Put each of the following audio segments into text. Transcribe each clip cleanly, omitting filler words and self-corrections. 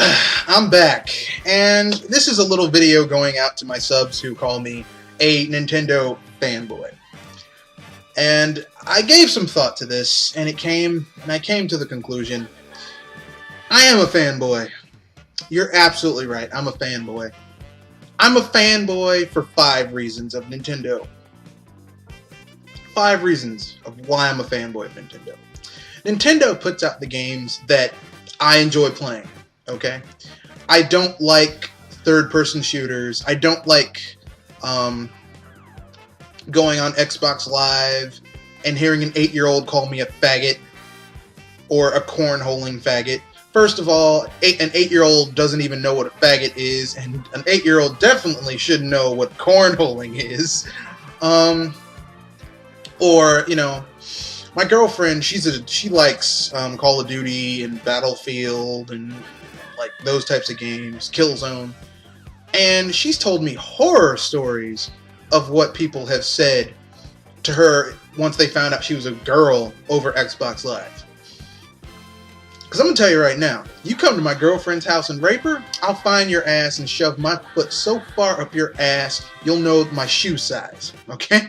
I'm back, and this is a little video going out to my subs who call me a Nintendo fanboy. And I gave some thought to this, and I came to the conclusion, I am a fanboy. You're absolutely right, I'm a fanboy. I'm a fanboy for 5 reasons of Nintendo. 5 reasons of why I'm a fanboy of Nintendo. Nintendo puts out the games that I enjoy playing. Okay, I don't like third-person shooters. I don't like going on Xbox Live and hearing an 8-year-old call me a faggot or a cornholing faggot. First of all, an 8-year-old doesn't even know what a faggot is, and an 8-year-old definitely should know what cornholing is. Or, you know, my girlfriend, she likes Call of Duty and Battlefield and like those types of games, Killzone, and she's told me horror stories of what people have said to her once they found out she was a girl over Xbox Live. Because I'm going to tell you right now, you come to my girlfriend's house and rape her, I'll find your ass and shove my foot so far up your ass, you'll know my shoe size, okay?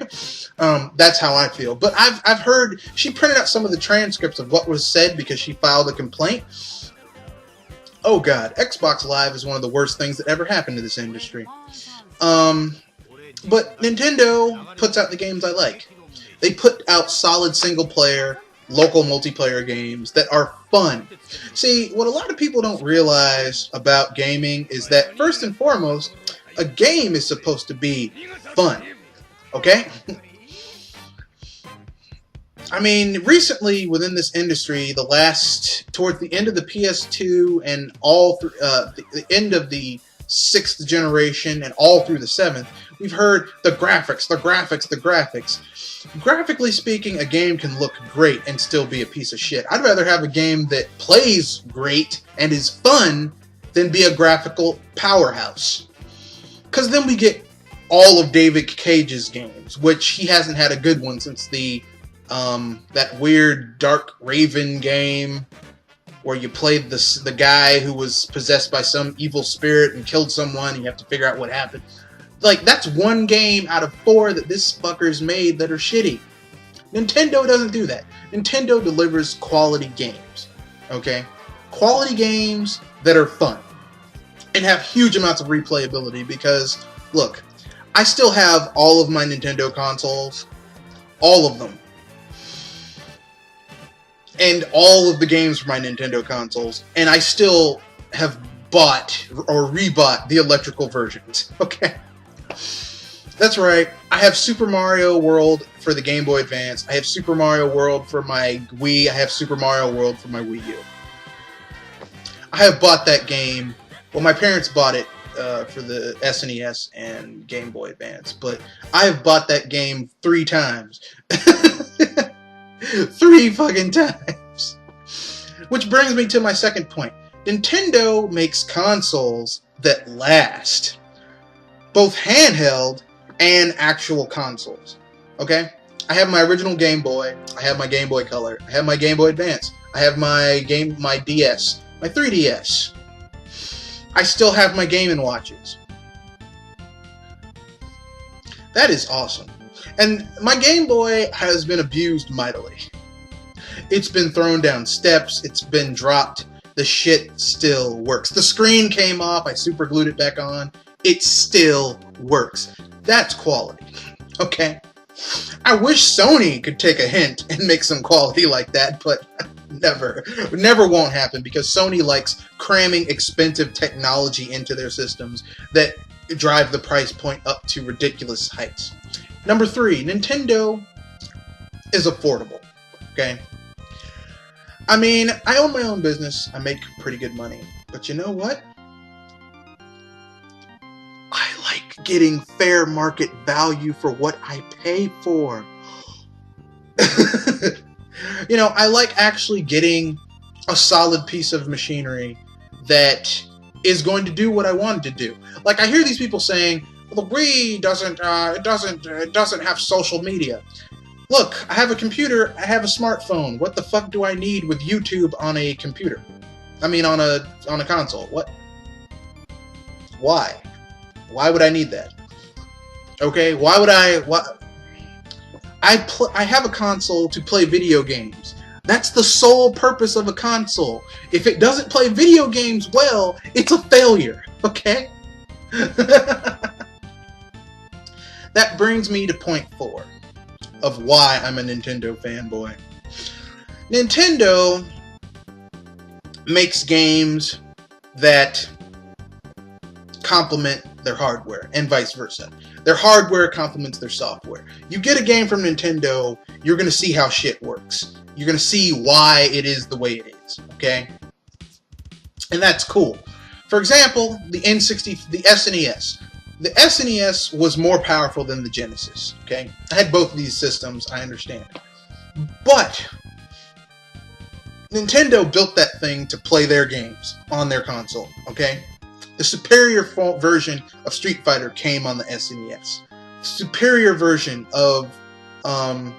That's how I feel. But I've heard, she printed out some of the transcripts of what was said because she filed a complaint. Oh god, Xbox Live is one of the worst things that ever happened to this industry. But Nintendo puts out the games I like. They put out solid single-player, local multiplayer games that are fun. See, what a lot of people don't realize about gaming is that, first and foremost, a game is supposed to be fun. Okay? I mean, recently within this industry, towards the end of the PS2 and all through the end of the 6th generation and all through the 7th, we've heard the graphics. Graphically speaking, a game can look great and still be a piece of shit. I'd rather have a game that plays great and is fun than be a graphical powerhouse. Because then we get all of David Cage's games, which he hasn't had a good one since that weird Dark Raven game where you played the guy who was possessed by some evil spirit and killed someone and you have to figure out what happened. Like, that's one game out of 4 that this fucker's made that are shitty. Nintendo doesn't do that. Nintendo delivers quality games, okay? Quality games that are fun and have huge amounts of replayability because, look, I still have all of my Nintendo consoles, all of them. And all of the games for my Nintendo consoles, and I still have bought or rebought the electrical versions, okay? That's right, I have Super Mario World for the Game Boy Advance, I have Super Mario World for my Wii, I have Super Mario World for my Wii U. I have bought that game, well, my parents bought it for the SNES and Game Boy Advance, but I have bought that game 3 times. 3 fucking times. Which brings me to my second point. Nintendo makes consoles that last. Both handheld and actual consoles. Okay? I have my original Game Boy. I have my Game Boy Color. I have my Game Boy Advance. I have my DS. My 3DS. I still have my Game & Watches. That is awesome. And my Game Boy has been abused mightily. It's been thrown down steps, it's been dropped, the shit still works. The screen came off, I super glued it back on, it still works. That's quality, okay? I wish Sony could take a hint and make some quality like that, but never won't happen because Sony likes cramming expensive technology into their systems that drive the price point up to ridiculous heights. Number 3, Nintendo is affordable, okay? I mean, I own my own business, I make pretty good money, but you know what? I like getting fair market value for what I pay for. You know, I like actually getting a solid piece of machinery that is going to do what I want it to do. Like, I hear these people saying, well, the Wii doesn't have social media. Look, I have a computer, I have a smartphone. What the fuck do I need with YouTube on a computer? I mean, on a console. What? Why? Why would I need that? Okay, why would I? What? I have a console to play video games. That's the sole purpose of a console. If it doesn't play video games well, it's a failure. Okay? That brings me to point 4 of why I'm a Nintendo fanboy. Nintendo makes games that complement their hardware and vice versa. Their hardware complements their software. You get a game from Nintendo, you're going to see how shit works. You're going to see why it is the way it is, okay? And that's cool. For example, the SNES. The SNES was more powerful than the Genesis, okay? I had both of these systems, I understand. But Nintendo built that thing to play their games on their console, okay? The superior version of Street Fighter came on the SNES. The superior version of, well,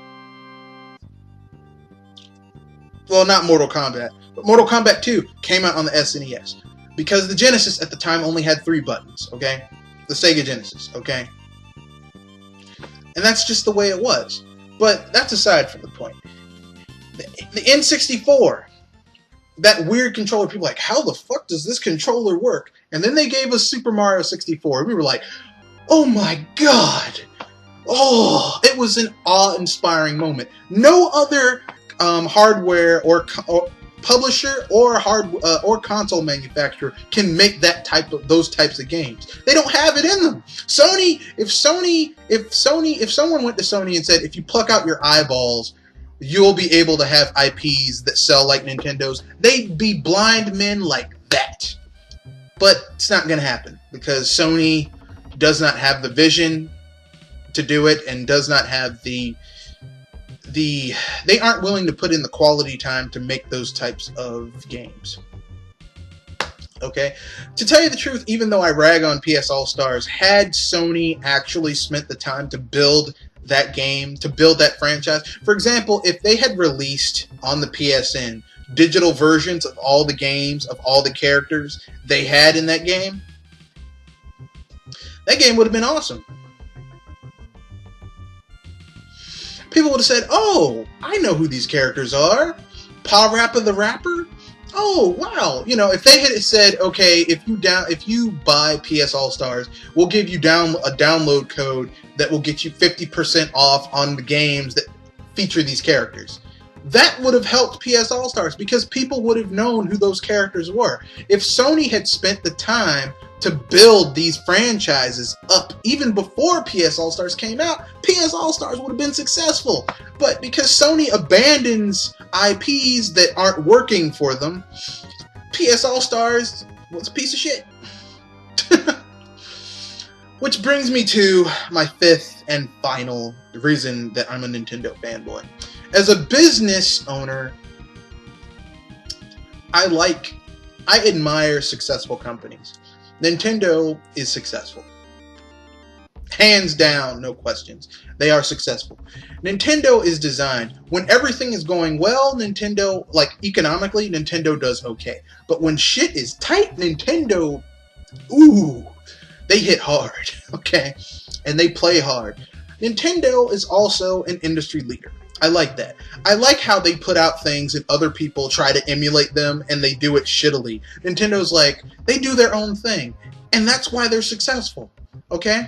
not Mortal Kombat, but Mortal Kombat 2 came out on the SNES. Because the Genesis at the time only had 3 buttons, okay? The Sega Genesis, okay? And that's just the way it was. But that's aside from the point. The N64, that weird controller, people were like, how the fuck does this controller work? And then they gave us Super Mario 64. We were like, oh my god! Oh, it was an awe-inspiring moment. No other hardware or publisher or console manufacturer can make those types of games. They don't have it in them. If someone went to Sony and said, if you pluck out your eyeballs, you'll be able to have IPs that sell like Nintendo's, they'd be blind men like that. But it's not going to happen because Sony does not have the vision to do it and does not have they aren't willing to put in the quality time to make those types of games. Okay? To tell you the truth, even though I rag on PS All-Stars, had Sony actually spent the time to build that game, to build that franchise, for example, if they had released on the PSN digital versions of all the games, of all the characters they had in that game would have been awesome. People would have said, oh, I know who these characters are. Pa Rappa the Rapper? Oh, wow. You know, if they had said, okay, if you buy PS All-Stars, we'll give you a download code that will get you 50% off on the games that feature these characters. That would have helped PS All-Stars because people would have known who those characters were. If Sony had spent the time to build these franchises up even before PS All-Stars came out, PS All-Stars would have been successful. But because Sony abandons IPs that aren't working for them, PS All-Stars was a piece of shit. Which brings me to my 5th and final reason that I'm a Nintendo fanboy. As a business owner, I admire successful companies. Nintendo is successful. Hands down, no questions. They are successful. Nintendo is designed, when everything is going well, Nintendo, like economically, Nintendo does okay. But when shit is tight, Nintendo, ooh, they hit hard, okay? And they play hard. Nintendo is also an industry leader. I like that. I like how they put out things and other people try to emulate them and they do it shittily. Nintendo's like, they do their own thing. And that's why they're successful. Okay?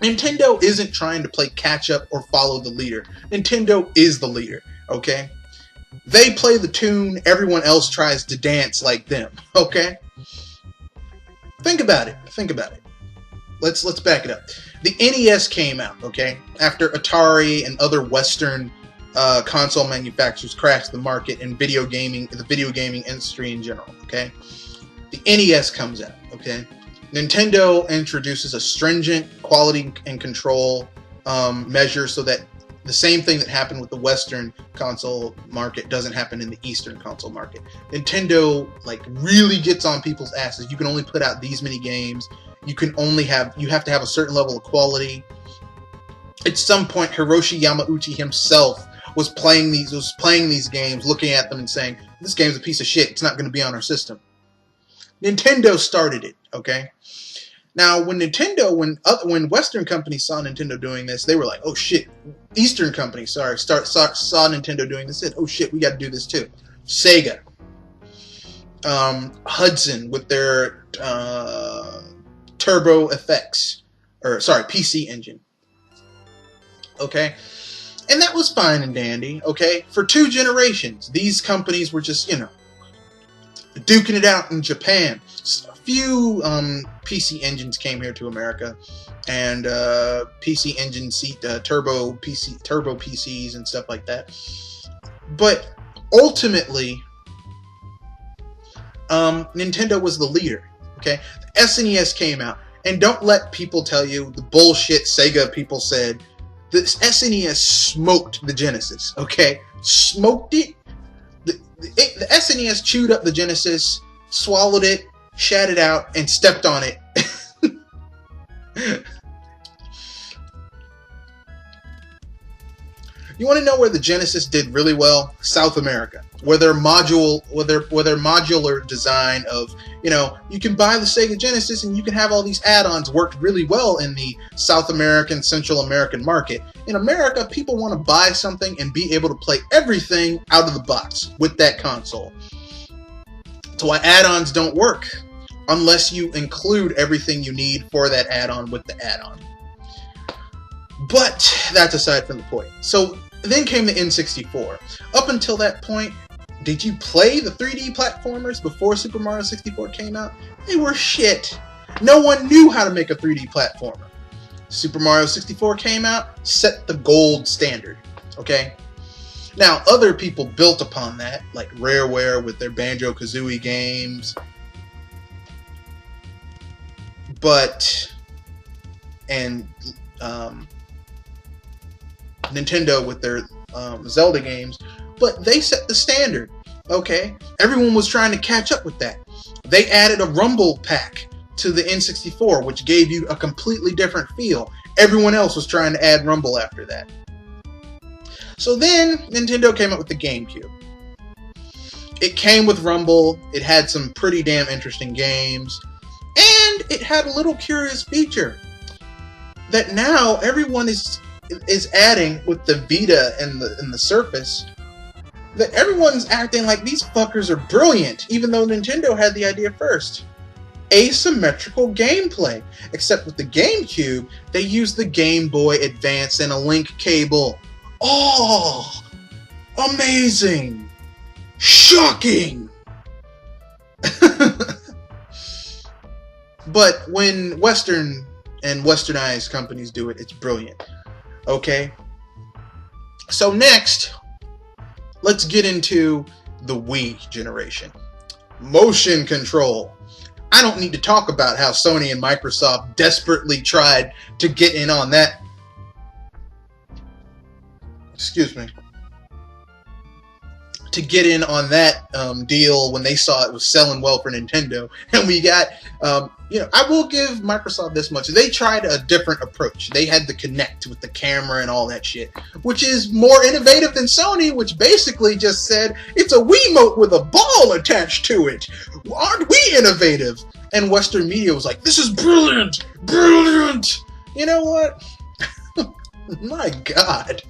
Nintendo isn't trying to play catch up or follow the leader. Nintendo is the leader. Okay? They play the tune, everyone else tries to dance like them. Okay? Think about it. Think about it. Let's back it up. The NES came out, okay, after Atari and other Western console manufacturers crashed the market in the video gaming industry in general, okay? The NES comes out, okay? Nintendo introduces a stringent quality and control measure so that the same thing that happened with the Western console market doesn't happen in the Eastern console market. Nintendo, like, really gets on people's asses. You can only put out these many games. You have to have a certain level of quality. At some point, Hiroshi Yamauchi himself was playing these games, looking at them and saying, this game's a piece of shit, it's not going to be on our system. Nintendo started it, okay? Now, when Western companies saw Nintendo doing this, they were like, oh shit. Eastern companies, saw Nintendo doing this, said, oh shit, we got to do this too. Sega. Hudson with their Turbo FX, PC Engine. Okay? And that was fine and dandy, okay? For 2 generations, these companies were just, duking it out in Japan. A few PC engines came here to America, and PC engine turbo PCs and stuff like that. But ultimately, Nintendo was the leader. Okay, the SNES came out, and don't let people tell you the bullshit Sega people said. The SNES smoked the Genesis. Okay, smoked it. The SNES chewed up the Genesis, swallowed it, shat it out, and stepped on it. You want to know where the Genesis did really well? South America, where their modular design of, you can buy the Sega Genesis and you can have all these add-ons worked really well in the South American, Central American market. In America, people want to buy something and be able to play everything out of the box with that console. That's why add-ons don't work unless you include everything you need for that add-on with the add-on. But that's aside from the point. So then came the N64. Up until that point, did you play the 3D platformers before Super Mario 64 came out? They were shit. No one knew how to make a 3D platformer. Super Mario 64 came out, set the gold standard. Okay? Now, other people built upon that, like Rareware with their Banjo-Kazooie games. And Nintendo with their Zelda games, but they set the standard. Okay, everyone was trying to catch up with that. They added a Rumble pack to the N64, which gave you a completely different feel. Everyone else was trying to add Rumble after that. So then Nintendo came up with the GameCube. It came with Rumble. It had some pretty damn interesting games, and it had a little curious feature that now everyone is adding with the Vita and the Surface, that everyone's acting like these fuckers are brilliant, even though Nintendo had the idea first. Asymmetrical gameplay. Except with the GameCube, they used the Game Boy Advance and a link cable. Oh! Amazing! Shocking! But when Western and Westernized companies do it, it's brilliant. Okay? So next, let's get into the Wii generation. Motion control. I don't need to talk about how Sony and Microsoft desperately tried to get in on that. Excuse me. To get in on that deal when they saw it was selling well for Nintendo. And we got, I will give Microsoft this much. They tried a different approach. They had the Kinect with the camera and all that shit, which is more innovative than Sony, which basically just said, it's a Wiimote with a ball attached to it. Aren't we innovative? And Western media was like, this is brilliant! Brilliant! You know what? My God.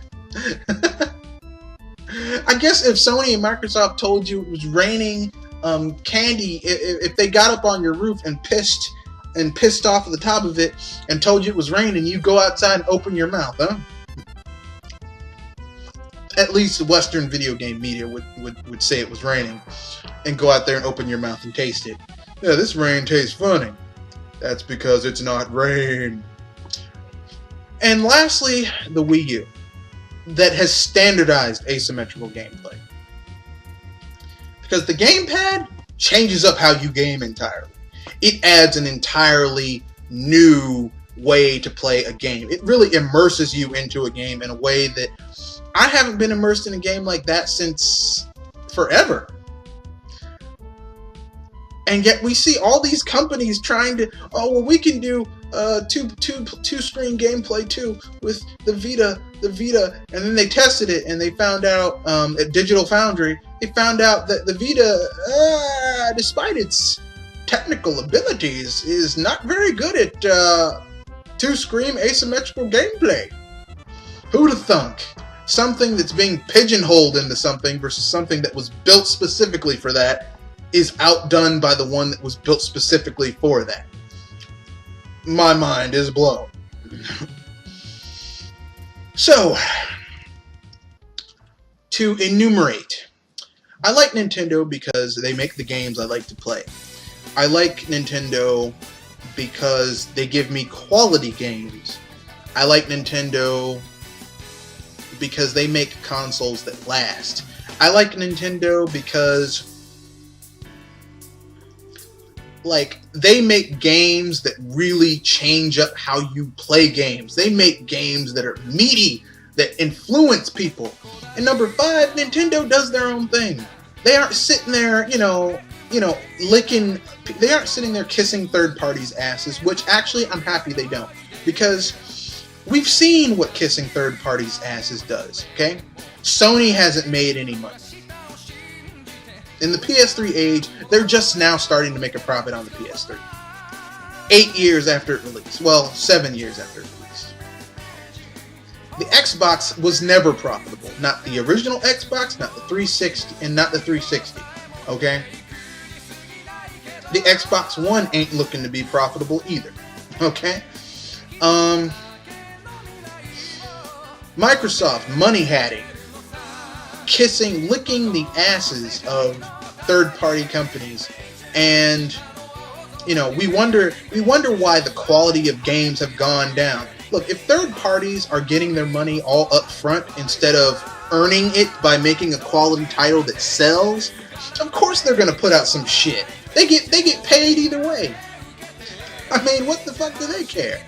I guess if Sony and Microsoft told you it was raining candy, if they got up on your roof and pissed off at the top of it and told you it was raining, you go outside and open your mouth, huh? At least the Western video game media would say it was raining and go out there and open your mouth and taste it. Yeah, this rain tastes funny. That's because it's not rain. And lastly, the Wii U, that has standardized asymmetrical gameplay. Because the gamepad changes up how you game entirely. It adds an entirely new way to play a game. It really immerses you into a game in a way that I haven't been immersed in a game like that since forever. And yet we see all these companies trying to, oh, well, we can do two-screen gameplay too with the Vita the Vita, and then they tested it, and they found out at Digital Foundry, they found out that the Vita, despite its technical abilities, is not very good at two-screen asymmetrical gameplay. Who'da thunk? Something that's being pigeonholed into something versus something that was built specifically for that is outdone by the one that was built specifically for that. My mind is blown. So, to enumerate, I like Nintendo because they make the games I like to play. I like Nintendo because they give me quality games. I like Nintendo because they make consoles that last. I like Nintendo because, like, they make games that really change up how you play games. They make games that are meaty, that influence people. And number 5, Nintendo does their own thing. They aren't sitting there, licking. They aren't sitting there kissing third parties' asses, which actually I'm happy they don't, because we've seen what kissing third parties' asses does. Okay, Sony hasn't made any money. In the PS3 age, they're just now starting to make a profit on the PS3. 8 years after it released. Well, 7 years after it released. The Xbox was never profitable. Not the original Xbox, not the 360, and not the 360. Okay? The Xbox One ain't looking to be profitable either. Okay? Microsoft money-hatting, licking the asses of third-party companies, and we wonder why the quality of games have gone down. Look, if third parties are getting their money all up front instead of earning it by making a quality title that sells, of course they're gonna put out some shit. They get paid either way. I mean, what the fuck do they care?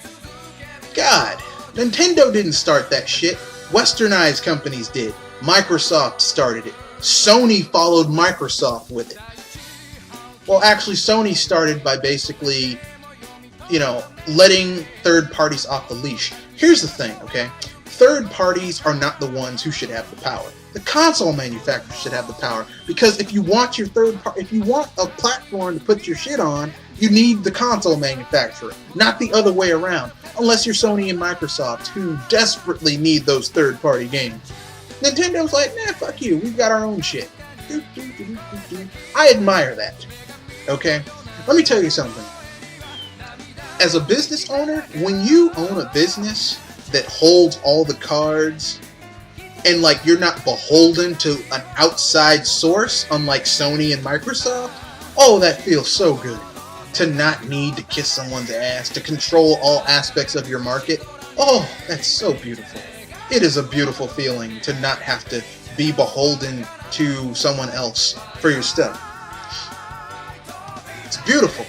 God, Nintendo didn't start that shit. Westernized companies did. Microsoft started it. Sony followed Microsoft with it. Well, actually, Sony started by basically, letting third parties off the leash. Here's the thing, okay? Third parties are not the ones who should have the power. The console manufacturer should have the power, because if you want a platform to put your shit on, you need the console manufacturer, not the other way around. Unless you're Sony and Microsoft, who desperately need those third-party games. Nintendo's like, nah, fuck you. We've got our own shit. I admire that. Okay? Let me tell you something. As a business owner, when you own a business that holds all the cards, and you're not beholden to an outside source, unlike Sony and Microsoft, oh, that feels so good. To not need to kiss someone's ass, to control all aspects of your market. Oh, that's so beautiful. It is a beautiful feeling to not have to be beholden to someone else for your stuff. It's beautiful.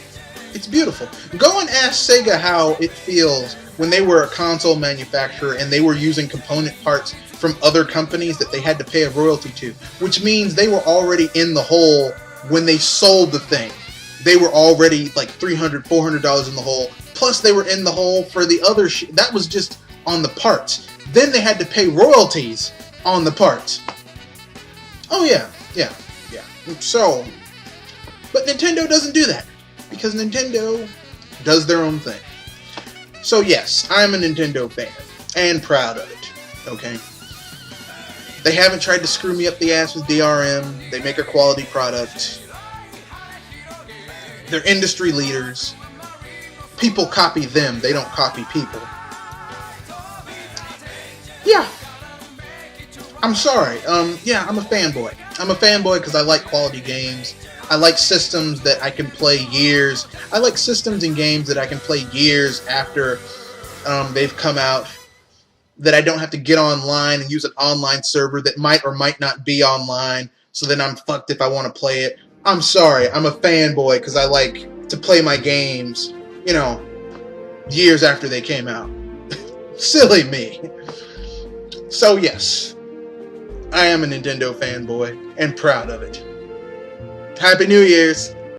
It's beautiful. Go and ask Sega how it feels when they were a console manufacturer and they were using component parts from other companies that they had to pay a royalty to, which means they were already in the hole when they sold the thing. They were already like $300, $400 in the hole. Plus, they were in the hole for the other shit. That was just on the parts. Then they had to pay royalties on the parts. Oh, yeah. So, but Nintendo doesn't do that, because Nintendo does their own thing. So, yes, I'm a Nintendo fan, and proud of it. Okay? They haven't tried to screw me up the ass with DRM. They make a quality product. They're industry leaders. People copy them. They don't copy people. Yeah. I'm sorry. Yeah, I'm a fanboy. I'm a fanboy because I like quality games. I like systems that I can play years. I like systems and games that I can play years after they've come out. That I don't have to get online and use an online server that might or might not be online. So then I'm fucked if I want to play it. I'm sorry, I'm a fanboy because I like to play my games, years after they came out. Silly me. So yes, I am a Nintendo fanboy and proud of it. Happy New Year's!